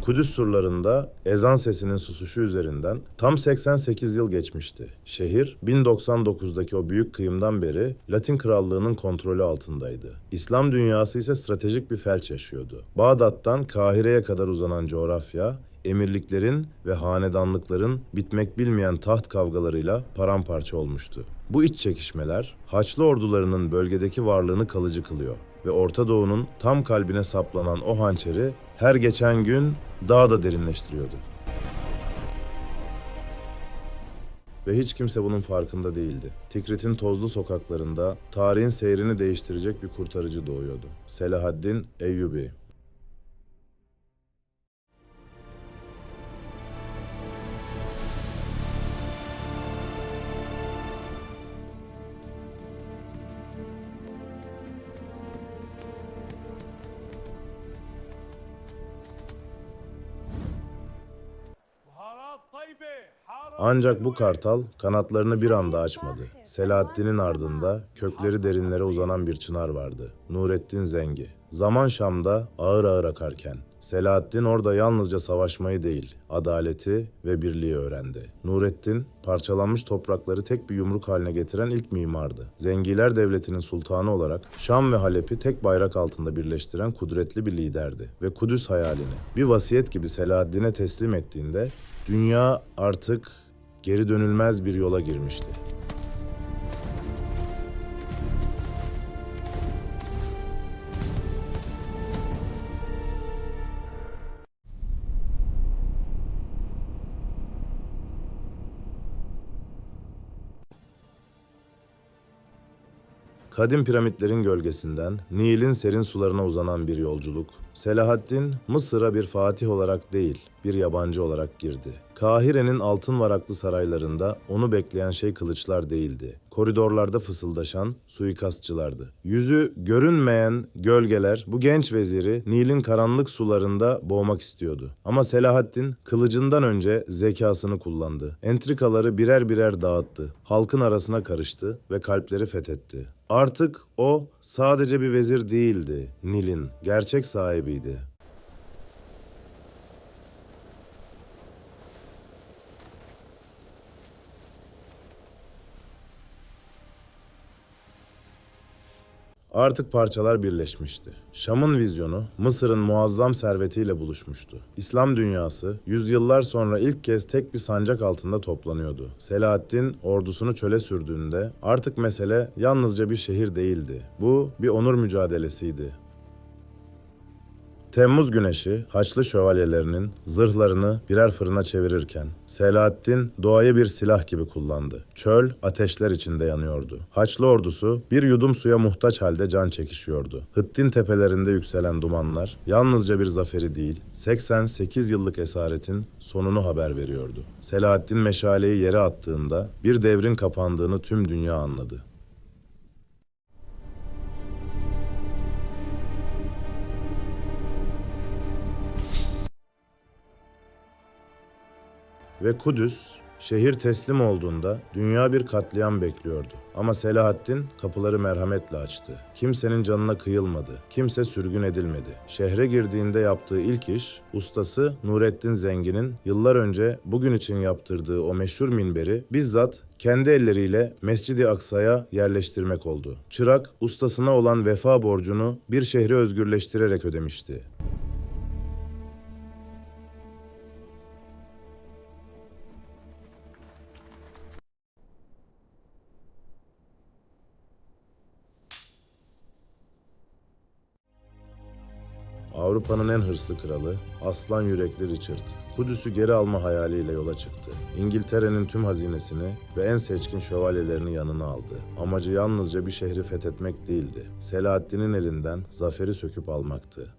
Kudüs surlarında ezan sesinin susuşu üzerinden tam 88 yıl geçmişti. Şehir 1099'daki o büyük kıyımdan beri Latin Krallığı'nın kontrolü altındaydı. İslam dünyası ise stratejik bir felç yaşıyordu. Bağdat'tan Kahire'ye kadar uzanan coğrafya, emirliklerin ve hanedanlıkların bitmek bilmeyen taht kavgalarıyla paramparça olmuştu. Bu iç çekişmeler Haçlı ordularının bölgedeki varlığını kalıcı kılıyor ve Orta Doğu'nun tam kalbine saplanan o hançeri her geçen gün daha da derinleştiriyordu. Ve hiç kimse bunun farkında değildi. Tikrit'in tozlu sokaklarında tarihin seyrini değiştirecek bir kurtarıcı doğuyordu. Selahaddin Eyyubi. Ancak bu kartal kanatlarını bir anda açmadı. Selahaddin'in ardında kökleri derinlere uzanan bir çınar vardı. Nurettin Zengi. Zaman Şam'da ağır ağır akarken Selahaddin orada yalnızca savaşmayı değil, adaleti ve birliği öğrendi. Nurettin, parçalanmış toprakları tek bir yumruk haline getiren ilk mimardı. Zengiler Devleti'nin sultanı olarak Şam ve Halep'i tek bayrak altında birleştiren kudretli bir liderdi. Ve Kudüs hayalini bir vasiyet gibi Selahaddin'e teslim ettiğinde dünya artık geri dönülmez bir yola girmişti. Kadim piramitlerin gölgesinden Nil'in serin sularına uzanan bir yolculuk. Selahaddin, Mısır'a bir fatih olarak değil, bir yabancı olarak girdi. Kahire'nin altın varaklı saraylarında onu bekleyen şey kılıçlar değildi. Koridorlarda fısıldaşan suikastçılardı. Yüzü görünmeyen gölgeler bu genç veziri Nil'in karanlık sularında boğmak istiyordu. Ama Selahaddin kılıcından önce zekasını kullandı. Entrikaları birer birer dağıttı. Halkın arasına karıştı ve kalpleri fethetti. Artık o sadece bir vezir değildi. Nil'in gerçek sahibiydi. Artık parçalar birleşmişti. Şam'ın vizyonu Mısır'ın muazzam servetiyle buluşmuştu. İslam dünyası yüzyıllar sonra ilk kez tek bir sancak altında toplanıyordu. Selahaddin ordusunu çöle sürdüğünde artık mesele yalnızca bir şehir değildi. Bu bir onur mücadelesiydi. Temmuz güneşi Haçlı şövalyelerinin zırhlarını birer fırına çevirirken Selahaddin doğayı bir silah gibi kullandı. Çöl ateşler içinde yanıyordu. Haçlı ordusu bir yudum suya muhtaç halde can çekişiyordu. Hıttin tepelerinde yükselen dumanlar yalnızca bir zaferi değil, 88 yıllık esaretin sonunu haber veriyordu. Selahaddin meşaleyi yere attığında bir devrin kapandığını tüm dünya anladı. Ve Kudüs, şehir teslim olduğunda dünya bir katliam bekliyordu. Ama Selahaddin kapıları merhametle açtı. Kimsenin canına kıyılmadı. Kimse sürgün edilmedi. Şehre girdiğinde yaptığı ilk iş, ustası Nurettin Zengi'nin yıllar önce bugün için yaptırdığı o meşhur minberi bizzat kendi elleriyle Mescid-i Aksa'ya yerleştirmek oldu. Çırak, ustasına olan vefa borcunu bir şehri özgürleştirerek ödemişti. Avrupa'nın en hırslı kralı, aslan yürekli Richard, Kudüs'ü geri alma hayaliyle yola çıktı. İngiltere'nin tüm hazinesini ve en seçkin şövalyelerini yanına aldı. Amacı yalnızca bir şehri fethetmek değildi. Selahaddin'in elinden zaferi söküp almaktı.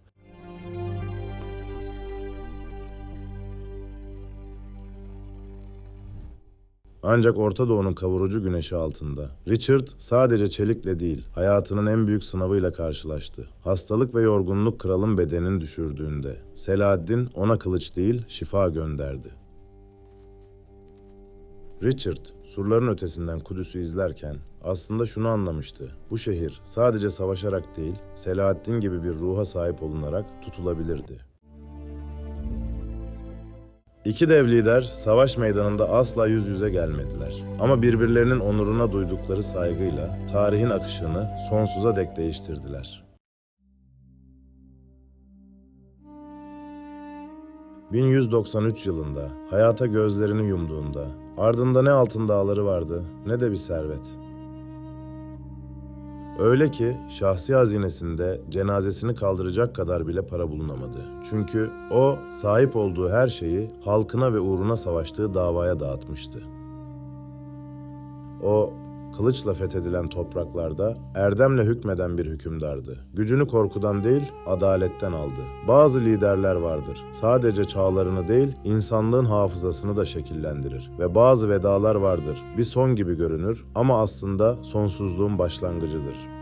Ancak Orta Doğu'nun kavurucu güneşi altında Richard sadece çelikle değil, hayatının en büyük sınavıyla karşılaştı. Hastalık ve yorgunluk kralın bedenini düşürdüğünde Selahaddin ona kılıç değil, şifa gönderdi. Richard, surların ötesinden Kudüs'ü izlerken aslında şunu anlamıştı. Bu şehir sadece savaşarak değil, Selahaddin gibi bir ruha sahip olunarak tutulabilirdi. İki dev lider savaş meydanında asla yüz yüze gelmediler. Ama birbirlerinin onuruna duydukları saygıyla tarihin akışını sonsuza dek değiştirdiler. 1193 yılında hayata gözlerini yumduğunda ardında ne altın dağları vardı ne de bir servet. Öyle ki şahsi hazinesinde cenazesini kaldıracak kadar bile para bulunamadı. Çünkü o sahip olduğu her şeyi halkına ve uğruna savaştığı davaya dağıtmıştı. O kılıçla fethedilen topraklarda erdemle hükmeden bir hükümdardı. Gücünü korkudan değil, adaletten aldı. Bazı liderler vardır. Sadece çağlarını değil, insanlığın hafızasını da şekillendirir. Ve bazı vedalar vardır. Bir son gibi görünür ama aslında sonsuzluğun başlangıcıdır.